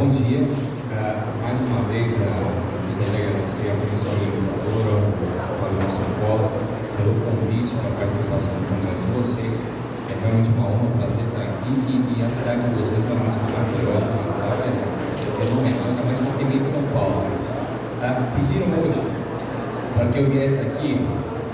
Bom dia. Mais uma vez, gostaria de agradecer à comissão organizadora, ao Fábio Mastrocola, pelo convite para a participação do congresso de vocês. É realmente uma honra, um prazer estar aqui e a cidade de vocês é realmente maravilhosa, Natal é fenomenal, ainda mais uma TV de São Paulo. Pediram hoje para que eu viesse aqui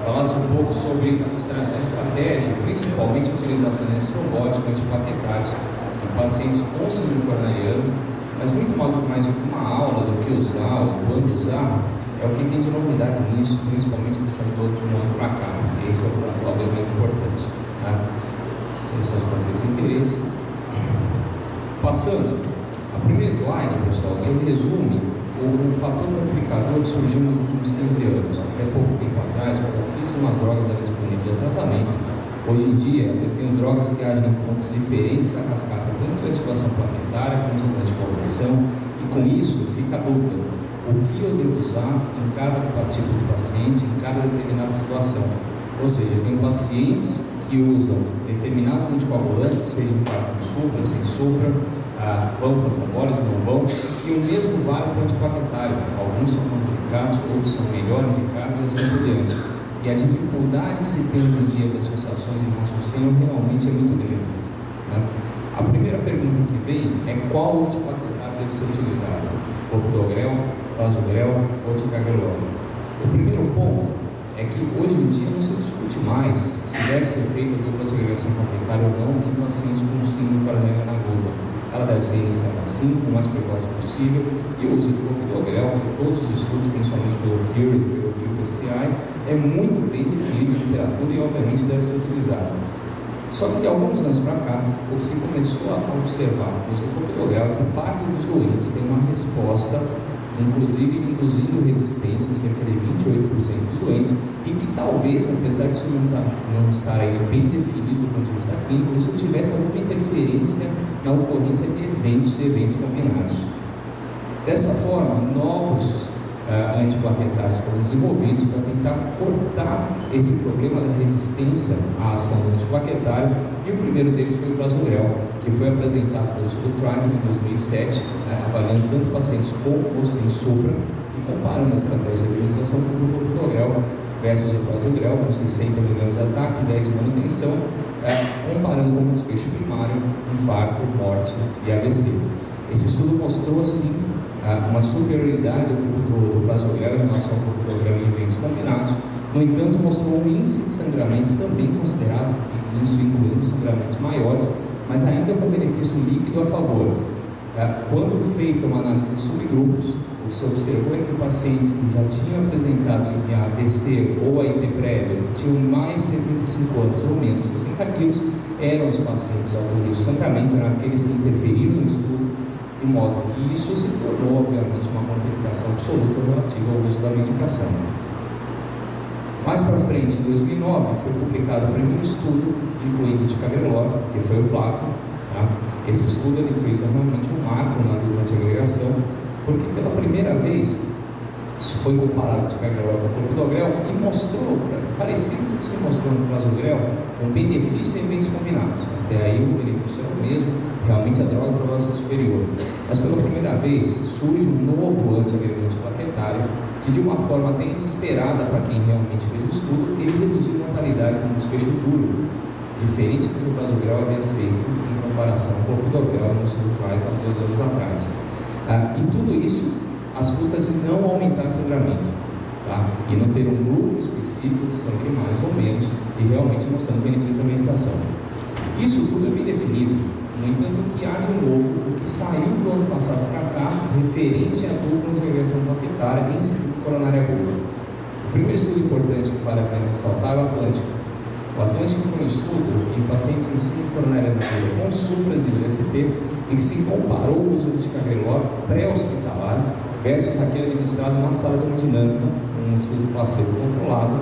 falasse um pouco sobre a estratégia, principalmente a utilização de robóticos antiplaquetários em pacientes com síndrome coronariano, mas muito mais do que uma aula do que usar ou quando usar, é o que tem de novidade nisso, principalmente que saiu do último ano para cá. Esse é o ponto talvez mais importante. Tá? Esses são os conflitos de interesse. Passando, a primeira slide, pessoal, ele resume o fator complicador que surgiu nos últimos 15 anos. Até pouco tempo atrás, pouquíssimas drogas eram disponíveis a tratamento. Hoje em dia, eu tenho drogas que agem em pontos diferentes da cascata, tanto da ativação plaquetária quanto da anticoagulação, e com isso fica a dúvida: o que eu devo usar em cada tipo de paciente, em cada determinada situação. Ou seja, eu tenho pacientes que usam determinados anticoagulantes, seja infarto com supra, sem supra, vão para trombólise, não vão, e o mesmo vale para o antiplaquetário. Alguns são complicados, outros são melhor indicados e assim por diante. E a dificuldade que se tem hoje em dia de associações em raciocínio realmente é muito grande. Né? A primeira pergunta que vem é qual antiplaquetário deve ser utilizado: clopidogrel, prasugrel ou ticagrelor. O primeiro ponto é que hoje em dia não se discute mais se deve ser feita a dupla segregação plaquetária ou não em pacientes com síndrome coronariana aguda. Ela deve ser iniciada assim, o mais precoce possível, e o uso de clopidogrel, em todos os estudos, principalmente pelo CURE e pelo QPCI, é muito bem definido em literatura e obviamente deve ser utilizado. Só que de alguns anos para cá, o que se começou a observar no uso do clopidogrel é que parte dos doentes tem uma resposta, inclusive induzindo resistência em cerca de 28% dos doentes, e que talvez, apesar disso não estar aí bem definido do ponto de vista clínico, isso tivesse alguma interferência na ocorrência de eventos combinados. Dessa forma, novos antiplaquetários foram desenvolvidos para tentar cortar esse problema da resistência à ação do antiplaquetário, e o primeiro deles foi o prasugrel, que foi apresentado pelo estudo Triton em 2007, avaliando tanto pacientes com ou sem supra e comparando a estratégia de administração com o clopidogrel versus o prasugrel, com 60 mg de ataque e 10 de manutenção, comparando com o desfecho primário, infarto, morte e AVC. Esse estudo mostrou, assim, uma superioridade do prasugrel em relação ao clopidogrel em eventos combinados. No entanto, mostrou um índice de sangramento também considerado, isso incluindo sangramentos maiores, mas ainda com benefício líquido a favor. Quando feita uma análise de subgrupos, o que se observou é que pacientes que já tinham apresentado AVC ou AIT prévio, que tinham mais de 75 anos ou menos 60 quilos, eram os pacientes de alto risco de sangramento, eram aqueles que interferiram no estudo, de modo que isso se tornou, obviamente, uma contraindicação absoluta relativa ao uso da medicação. Mais para frente, em 2009, foi publicado o primeiro estudo, incluindo o ticagrelor, que foi o Plato. Esse estudo ele fez realmente um marco na dupla antiagregação, porque pela primeira vez foi comparado o ticagrelor com o clopidogrel e mostrou, parecido com o que se mostrou no prasugrel, um benefício em eventos combinados. Até aí o benefício era o mesmo, realmente a droga provavelmente ser superior. Mas pela primeira vez surge um novo antiagregante plaquetário que, de uma forma até inesperada para quem realmente fez o estudo, ele reduziu a mortalidade com desfecho duro, diferente do que o prasugrel havia feito em comparação com o clopidogrel no estudo Triton há 2 anos atrás. E tudo isso às custas de não aumentar sangramento, e não ter um grupo específico de sangue mais ou menos, e realmente mostrando benefícios da medicação. Isso tudo é bem definido. No entanto, o que há de novo, o que saiu do ano passado para cá, referente à dupla antiagregação plaquetária em síndrome coronária aguda. O primeiro estudo importante que vale a pena ressaltar é o Atlântico. O Atlântico foi um estudo em pacientes em síndrome coronária aguda com supras de VSP, em que se comparou o uso do ticagrelor pré-hospitalar versus aquele administrado na sala de hemodinâmica, um estudo placebo controlado,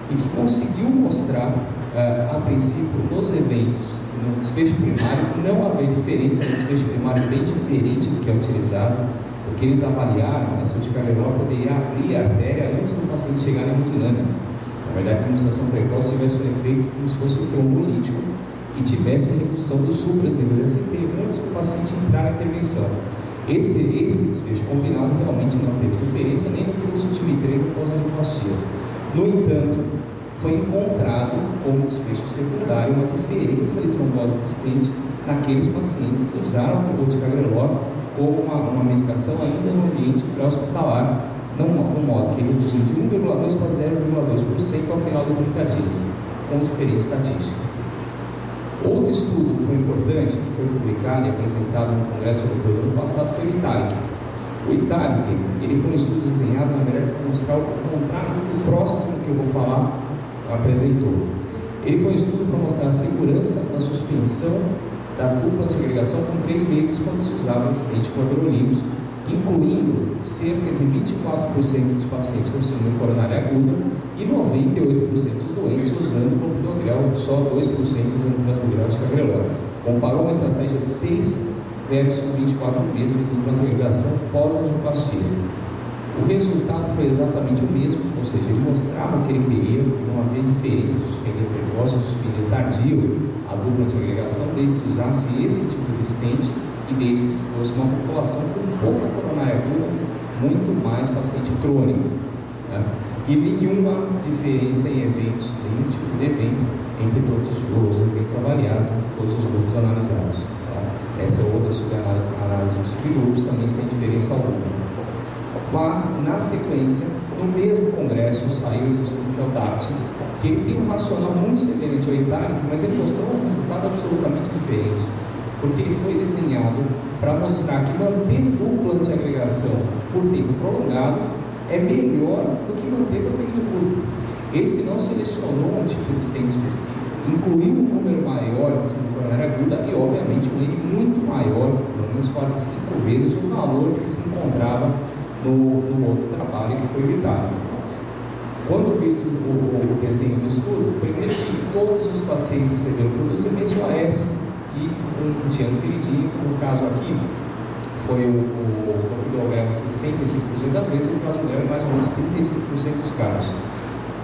e que conseguiu mostrar, a princípio, nos eventos, no desfecho primário, não haver diferença, no desfecho primário bem diferente do que é utilizado, porque eles avaliaram se o ticagrelor poderia abrir a artéria antes do paciente chegar na hemodinâmica. Na verdade, a administração precoce tivesse um efeito como se fosse um trombolítico e tivesse a redução dos supras de VSP antes do paciente entrar na intervenção. Esse desfecho combinado realmente não teve diferença nem no fluxo de time 3 após a angioplastia. No entanto, foi encontrado como desfecho secundário uma diferença de trombose distante naqueles pacientes que usaram o ticagrelor como uma medicação ainda no ambiente pré-hospitalar, no modo que reduziu de 1,2% para 0,2% ao final de 30 dias, com diferença estatística. Outro estudo que foi importante, que foi publicado e apresentado no Congresso Europeu do ano passado, foi o ITALIC. O ITALIC, ele foi um estudo desenhado, na verdade, para mostrar o contrário do que o próximo que eu vou falar apresentou. Ele foi um estudo para mostrar a segurança da suspensão da dupla antiagregação com 3 meses quando se usava o stent com everolimus, incluindo cerca de 24% dos pacientes com síndrome coronária aguda e 98% dos doentes usando clopidogrel, só 2% usando clopidogrel de ticagrelor. Comparou uma estratégia de 6 versus 24 meses de dupla antiagregação pós-angioplastia. O resultado foi exatamente o mesmo, ou seja, ele mostrava que ele queria que não havia diferença de suspender precoce ou suspender tardio a dupla antiagregação desde que usasse esse tipo de stent e desde que se fosse uma população com pouca coronária aguda, muito mais paciente crônico, né? E nenhuma diferença em eventos, nenhum tipo de evento entre todos os eventos avaliados, entre todos os grupos analisados. Tá? Essa é outra análise dos subgrupos, também sem diferença alguma. Mas, na sequência, no mesmo congresso, saiu esse estudo que é o DAPT, que ele tem um racional muito semelhante ao ITALIC, mas ele mostrou um resultado absolutamente diferente, porque ele foi desenhado para mostrar que manter dupla antiagregação por tempo prolongado é melhor do que manter por período curto. Esse não selecionou um tipo de stent específico, incluiu um número maior de síndrome coronária aguda e, obviamente, um N muito maior, pelo menos quase 5 vezes o valor que se encontrava no outro trabalho, que foi o ITALIC. Quando visto o desenho do estudo, primeiro que todos os pacientes receberam produzimentos o AS e um tianopiridina, no caso aqui, foi o clopidogrel 65% das vezes e o plasmogrel mais ou menos 35% dos casos.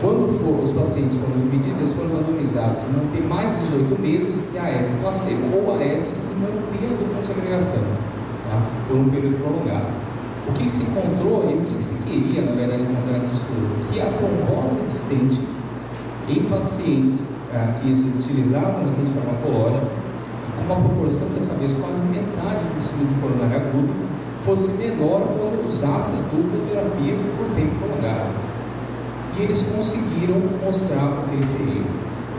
Quando os pacientes foram divididos, eles foram randomizados em manter mais de 18 meses e AS placebo ou AS e manter a dupla antiagregação, tá? Por um período prolongado. O que se encontrou e o que se queria, na verdade, encontrar nesse estudo? Que a trombose de stent em pacientes que se utilizavam o stent farmacológico, com uma proporção, dessa vez, quase metade do síndrome coronária aguda, fosse menor quando usasse a dupla terapia por tempo prolongado. E eles conseguiram mostrar o que eles queriam.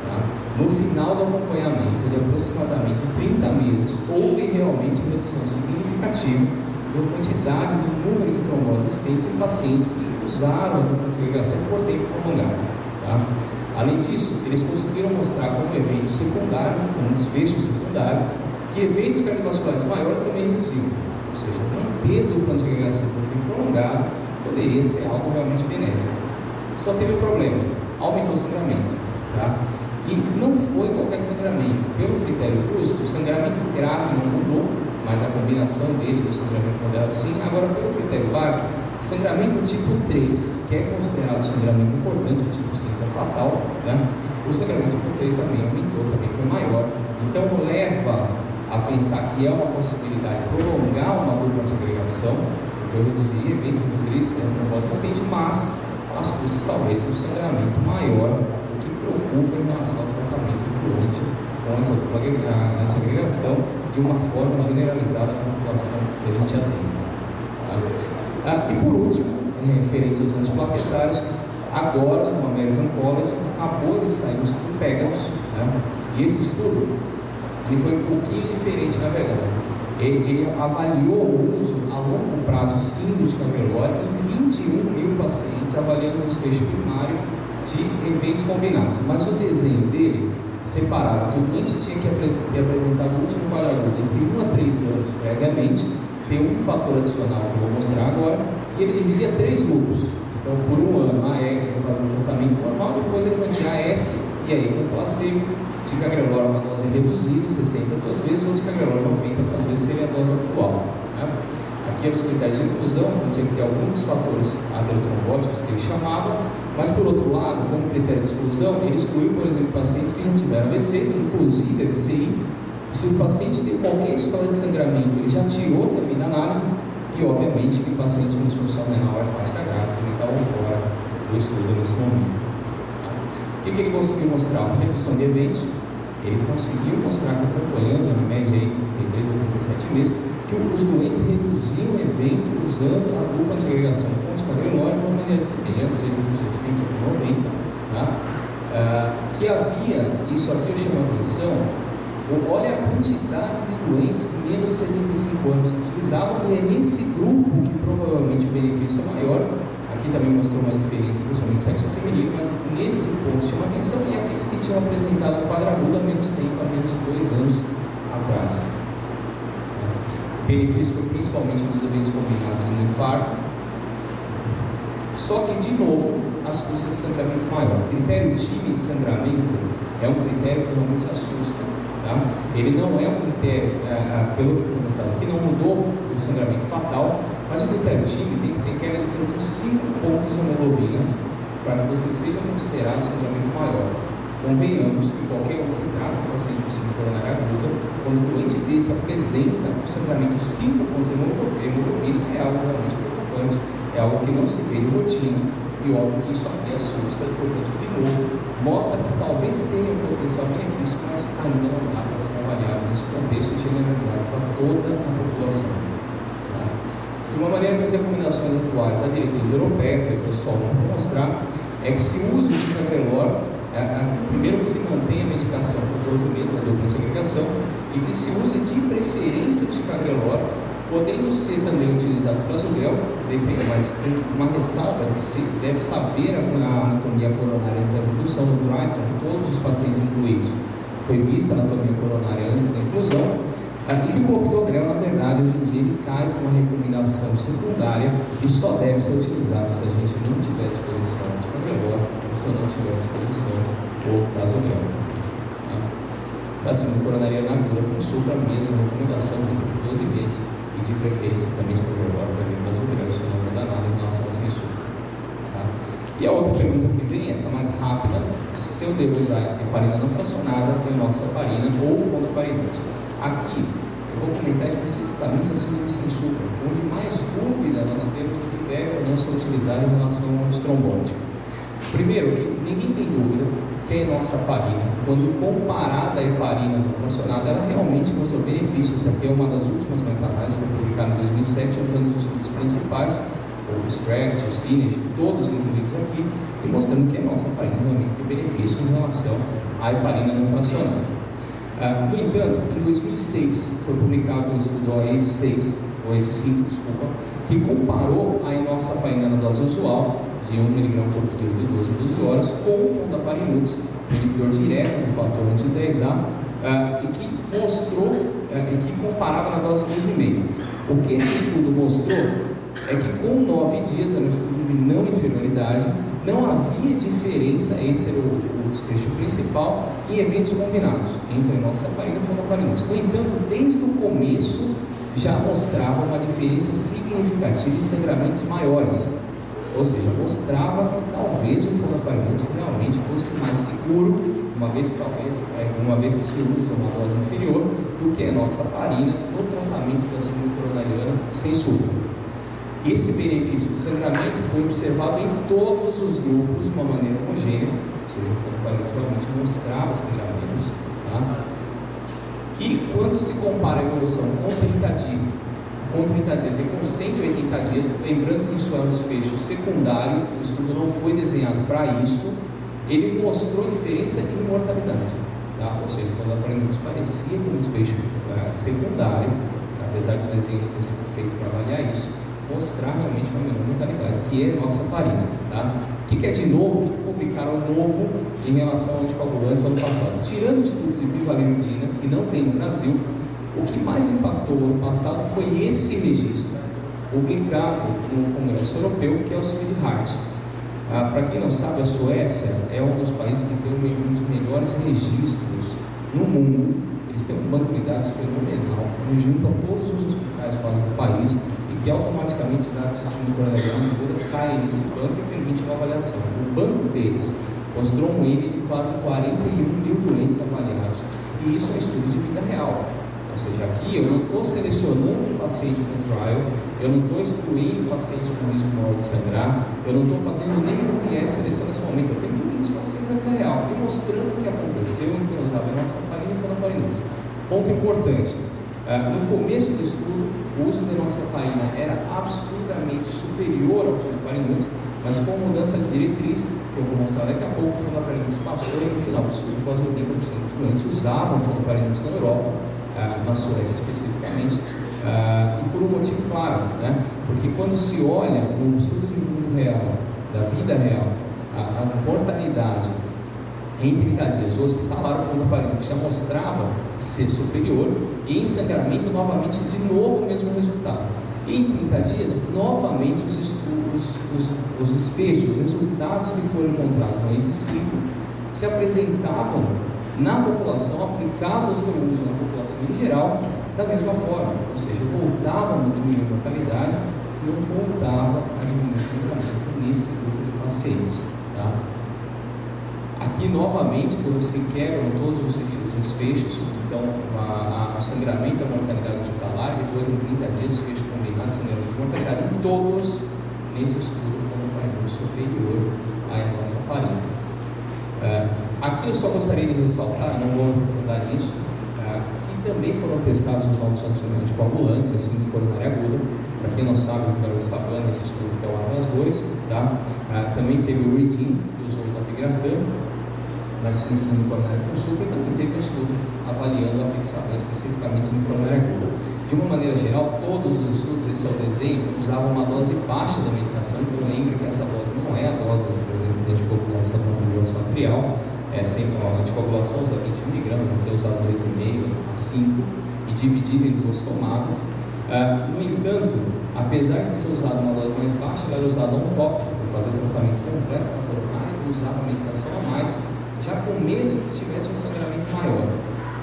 Tá? No final do acompanhamento de aproximadamente 30 meses, houve realmente redução significativa da quantidade do número de tromboses existentes em pacientes que usaram a dupla antiagregação por tempo prolongado. Tá? Além disso, eles conseguiram mostrar como evento secundário, como desfecho secundário, que eventos cardiovasculares maiores também reduziam. Ou seja, manter a dupla antiagregação por tempo prolongado poderia ser algo realmente benéfico. Só teve um problema: aumentou o sangramento. Tá? E não foi qualquer sangramento. Pelo critério custo, o sangramento grave não mudou, mas a combinação deles, o sangramento moderado, sim. Agora, pelo critério BARC, sangramento tipo 3, que é considerado sangramento importante, o tipo 5 é fatal, né? O sangramento tipo 3 também aumentou, também foi maior. Então, leva a pensar que é uma possibilidade prolongar uma dupla antiagregação, porque eu reduzi evento, reduzi trombose existente, mas as custas talvez um sangramento maior, o que preocupa em relação ao tratamento do doente com essa dupla antiagregação de uma forma generalizada na população que a gente atende. Tá? E por último, referente aos antiplaquetários, agora no American College acabou de sair o estudo Pegasus, né? E esse estudo ele foi um pouquinho diferente, na verdade. Ele avaliou o uso a longo prazo sim do ticagrelor em 21 mil pacientes, avaliando o desfecho primário de eventos combinados. Mas o desenho dele separava que o doente tinha que apresentar o último quadraduro entre 1 a 3 anos previamente, tem um fator adicional que eu vou mostrar agora, e ele dividia 3 grupos. Então, por um ano, a EG fazia um tratamento normal, depois ele mantinha a AS e aí com placebo, ticagrelor uma dose reduzida, 62 vezes, ou ticagrelor 92 vezes seria a dose atual. Né? Aqui eram os critérios de inclusão, então tinha que ter alguns dos fatores aterotrombóticos que ele chamava, mas por outro lado, como critério de exclusão, ele excluiu, por exemplo, pacientes que já tiveram AVC, inclusive AVCI, Se o paciente tem qualquer história de sangramento, ele já tirou também da análise, e obviamente que o paciente com disfunção renal hepática grave também estava fora do estudo nesse momento. O que ele conseguiu mostrar? Uma redução de eventos. Ele conseguiu mostrar que, acompanhando na média aí, de 3 a 37 meses, que os doentes reduziam o evento usando a dupla antiagregação com ticagrelor de uma maneira semelhante, seja com 60 ou com 90, tá? Que havia, isso aqui eu chamo a atenção, olha a quantidade de doentes de menos de 75 anos que utilizavam, e é nesse grupo que provavelmente o benefício é maior. Aqui também mostrou uma diferença, principalmente sexo feminino, mas nesse ponto chama atenção, e aqueles que tinham apresentado quadragudo há menos tempo, há menos de 2 anos atrás. O benefício foi principalmente nos eventos combinados no infarto, só que, de novo, as custas de sangramento maior. O critério time de sangramento é um critério que realmente assusta. Tá? Ele não é um critério, pelo que foi mostrado aqui, não mudou o sangramento fatal, mas o critério time tem que ter queda de pelo menos 5 pontos de hemoglobina para que você seja considerado sangramento maior. Convenhamos que qualquer um que trata o paciente com síndrome coronária aguda, quando o doente desse apresenta um sangramento de 5 pontos de hemoglobina, é algo realmente preocupante, é algo que não se vê de rotina, e óbvio que isso até assusta, portanto, de novo, mostra que talvez tenha um potencial benefício, mas ainda não dá para ser avaliado nesse contexto e generalizado para toda a população. Tá? De uma maneira que as recomendações atuais da diretriz europeia, que eu só vou mostrar, é que se use o ticagrelor, primeiro que se mantenha a medicação por 12 meses, a dupla antiagregação, e que se use de preferência o ticagrelor, podendo ser também utilizado o prasugrel, mas tem uma ressalva de que se deve saber a anatomia coronária antes da introdução do Triton, todos os pacientes incluídos. Foi vista a anatomia coronária antes da inclusão, e que o clopidogrel, na verdade, hoje em dia, ele cai com uma recomendação secundária e só deve ser utilizado se a gente não tiver disposição de ticagrelor ou se não tiver disposição o prasugrel. Para síndrome coronariana aguda, consulta a mesma recomendação dentro de 12 meses e de preferência também de ticagrelor, também prasugrel, isso não muda nada em relação à censura. Tá? E a outra pergunta que vem, essa mais rápida, se eu devo usar heparina não fracionada, enoxaparina ou fondaparinose. Aqui, eu vou comentar especificamente a síndrome sem açúcar, onde mais dúvida nós temos do que deve ou não ser utilizado em relação ao antitrombótico. Primeiro, que ninguém tem dúvida que a enoxaparina, quando comparada à heparina não fracionada, ela realmente mostrou benefícios. Essa aqui é uma das últimas meta-análises, foi publicada em 2007, juntando os estudos principais, o Extract, o Synergy, todos incluídos aqui, e mostrando que a enoxaparina realmente tem benefícios em relação à heparina não fracionada. No entanto, em 2006 foi publicado um estudo ACE5, que comparou a enoxaparina na dose usual de 1 mg por quilo de 12 a 12 horas com o fondaparinux, inibidor direto do fator anti-10A, e que mostrou e que comparava na dose 2,5. O que esse estudo mostrou é que com 9 dias, era um estudo de não inferioridade, não havia diferença, esse era o desfecho principal, em eventos combinados entre enoxaparina e fondaparinux. No entanto, desde o começo já mostrava uma diferença significativa em sangramentos maiores, ou seja, mostrava que talvez o fondaparinux realmente fosse mais seguro, uma vez que se usa uma dose inferior, do que a enoxaparina no tratamento da síndrome coronariana sem açúcar. Esse benefício de sangramento foi observado em todos os grupos de uma maneira homogênea, ou seja, o fondaparinux realmente mostrava sangramentos. Tá? E quando se compara a evolução com 30 dias e com 180 dias, lembrando que isso é um desfecho secundário, o estudo não foi desenhado para isso, ele mostrou diferença em mortalidade. Tá? Ou seja, quando a parinux parecia com um desfecho secundário, apesar do desenho ter sido feito para avaliar isso, mostrar realmente uma menor mortalidade, que é a enoxaparina. Tá? O que é de novo, o que publicaram novo em relação ao anticoagulantes no ano passado? Tirando estudos de bivalirudina, que não tem no Brasil, o que mais impactou no ano passado foi esse registro, publicado no Congresso Europeu, que é o SWEDEHEART. Para quem não sabe, a Suécia é um dos países que tem um dos melhores registros no mundo. Eles têm um banco de dados fenomenal, que junta todos os hospitais quase do país, que automaticamente os dados do sistema coronariano caem nesse banco e permite uma avaliação. O banco deles mostrou um N de quase 41 mil doentes avaliados E isso é estudo de vida real. Ou seja, aqui eu não estou selecionando o paciente com trial, eu não estou excluindo pacientes com risco maior de sangrar, eu não estou fazendo nenhum viés de seleção nesse momento, eu tenho muitos pacientes na vida real, e mostrando o que aconteceu em quem usava enoxaparina e fondaparinux. Ponto importante, no começo do estudo, o uso de enoxaparina era absurdamente superior ao fondaparinux, mas com mudança de diretriz, que eu vou mostrar daqui a pouco, o fondaparinux passou e no final do estudo quase 80% dos doentes usavam fondaparinux na Europa, na Suécia especificamente, e por um motivo claro, né? Porque quando se olha no estudo do mundo real, da vida real, a mortalidade em 30 dias hospitalar, o fondaparinux já mostrava ser superior, e em sangramento novamente de novo o mesmo resultado. E em 30 dias, novamente os estudos, os desfechos, os resultados que foram encontrados no ACE5 se apresentavam na população, aplicado ao seu uso na população em geral, da mesma forma, ou seja, voltava a diminuir a mortalidade e não voltava a diminuir o sangramento nesse grupo de pacientes. Tá? Aqui, novamente, quando se quebram todos os desfechos, então, o sangramento e a mortalidade hospitalar, depois em 30 dias, desfecho combinado, sangramento e mortalidade, em todos, nesse estudo, foram para superior à enoxaparina. Aqui eu só gostaria de ressaltar, não vou aprofundar nisso, que também foram testados os novos anticoagulantes, assim, de coronária aguda. Para quem não sabe, o garoto está falando nesse estudo que é o Atlas 2, tá? Também teve o Ridin, que usou o dapigratan, na síndrome coronária com supra, e também teve um estudo avaliando a fixação especificamente em coronária aguda. De uma maneira geral, todos os estudos, esse é o desenho, usavam uma dose baixa da medicação, então lembre que essa dose não é a dose, por exemplo, de anticoagulação com fibrilação atrial, sempre a anticoagulação usa 20 mg, aqui é usado 2,5 a 5 e dividido em duas tomadas. No entanto, apesar de ser usada uma dose mais baixa, ela era usada on top, para fazer o tratamento completo da coronária, e usava a medicação a mais, já com medo de que tivesse um sangramento maior.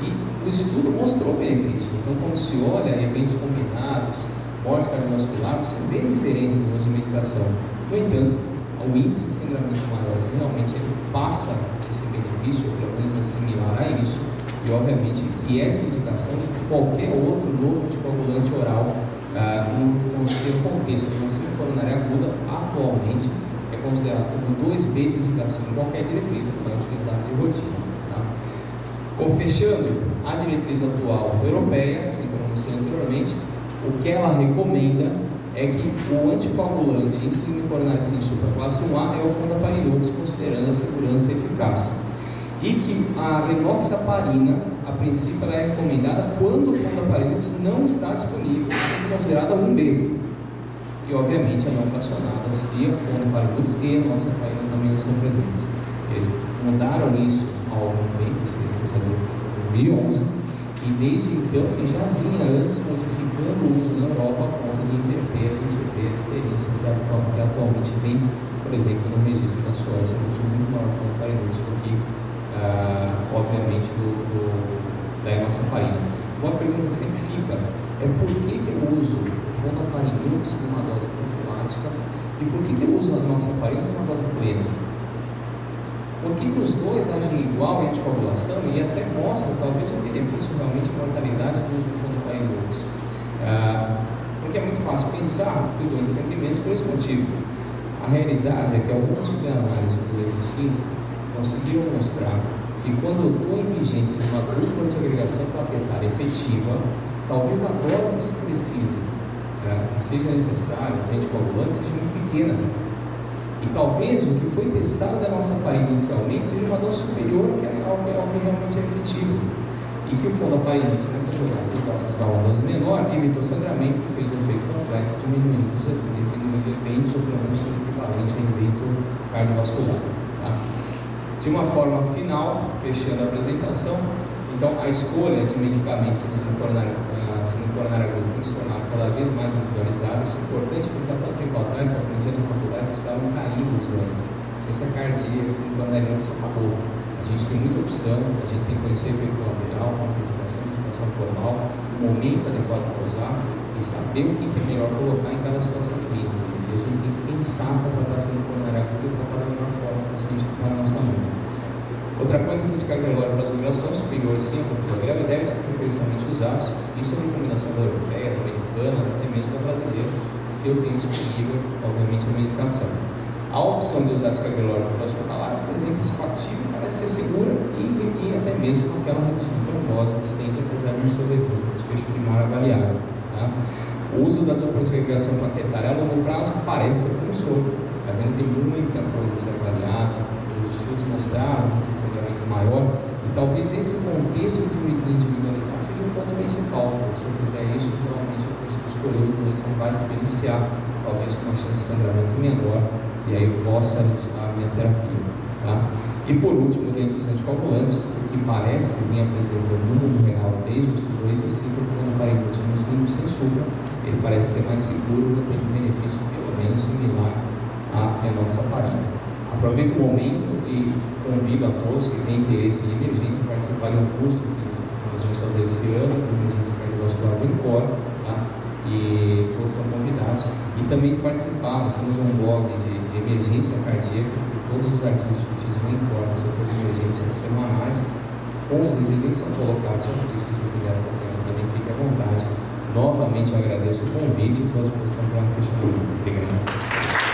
E o estudo mostrou benefício. Então, quando se olha eventos combinados, morte cardiovascular, você vê diferença no uso de medicação. No entanto, o índice de sangramento maior, realmente ele passa esse benefício, ou pelo menos é similar a isso, e obviamente que essa indicação de qualquer outro novo anticoagulante oral no contexto de uma síndrome coronária aguda, atualmente é considerado como 2B de indicação em qualquer diretriz, não é utilizado de rotina. Tá? Fechando, a diretriz atual europeia, assim como eu mostrei anteriormente, o que ela recomenda é que o anticoagulante em síndrome coronária sem supra classe 1A é o fondaparinux, considerando a segurança e eficácia. E que a enoxaparina, a princípio, ela é recomendada quando o fondaparinux não está disponível, considerada 1B. E, obviamente, a não fracionada, se a fondaparinux e a enoxaparina também não estão presentes. Eles mudaram isso há algum tempo, isso em 2011, e desde então ele já vinha antes modificando o uso na Europa a ponto de inverter. A gente vê a diferença que atualmente tem, por exemplo, no registro da Suécia, um uso muito maior do fondaparinux do que, obviamente, da enoxaparina. Uma pergunta que sempre fica é por que eu uso o fondaparinux numa dose profilática e por que eu uso a enoxaparina numa dose plena? Por que os dois agem igual em anticoagulação e até mostram talvez o benefício realmente de mortalidade do uso do fondaparinux? Porque é muito fácil pensar que o doente sempre menos por esse motivo. A realidade é que algumas subanálises do ACE5 conseguiram mostrar que quando eu estou em vigência de uma dupla antiagregação plaquetária efetiva, talvez a dose que se precise, que seja necessária de anticoagulante, seja muito pequena. E talvez o que foi testado da enoxaparina inicialmente seja uma dose superior ao que realmente é efetivo. E que o fondaparinux, nessa jogada de usar uma dose menor, evitou sangramento e fez o efeito completo, diminuindo eventos, ou pelo menos equivalente a evento cardiovascular. Tá? De uma forma final, fechando a apresentação, então a escolha de medicamentos em síndrome coronária aguda tem se tornado cada vez mais individualizada. Isso é importante porque há tanto tempo atrás, eu aprendi na faculdade que estavam caindo os doentes. Ciência cardíaca, síndrome coronária aguda acabou. A gente tem muita opção, a gente tem que conhecer efeito colateral, indicação formal, o momento adequado para usar e saber o que é melhor colocar em cada situação clínica. E a gente tem que pensar para tratar a síndrome coronária aguda e tratar da melhor forma o paciente para a nossa mão. Outra coisa que anticoagulante para as durações superiores 5 mg devem ser preferencialmente usados, isso é recomendação da europeia, da americana, até mesmo da brasileira, se eu tenho disponível, obviamente, a medicação. A opção de usar anticoagulante para hospitalar apresenta esse factível, parece ser segura e até mesmo aquela redução de trombose existente, apesar de não sobreviver desfecho de mar avaliado. Tá? O uso da dupla anticoagulação plaquetária a longo prazo parece ser promissor, mas ainda tem muita coisa a ser avaliada. Os estudos mostraram um sangramento maior, e talvez esse contexto de individualizar seja o ponto principal. Se eu fizer isso, provavelmente eu consigo escolher o doente que vai se beneficiar, talvez com uma chance de sangramento menor, e aí eu possa ajustar a minha terapia. Tá? E por último, dentre os anticoagulantes, o que parece vir apresentando no mundo real desde os 2 e 5 foi no parentóxino sem supra, ele parece ser mais seguro e tem um benefício pelo menos similar à enoxaparina. Aproveito o momento e convido a todos que têm interesse em emergência a participar de um curso que nós vamos fazer esse ano, de emergência cardiovascular do INCOR, tá? E todos estão convidados. E também participar, nós temos um blog de emergência cardíaca, todos os artigos discutidos no INCOR, no setor de emergências semanais, com os residentes são colocados aqui, se vocês quiserem também fiquem à vontade. Novamente eu agradeço o convite e estou à disposição para um questionamento. Obrigado.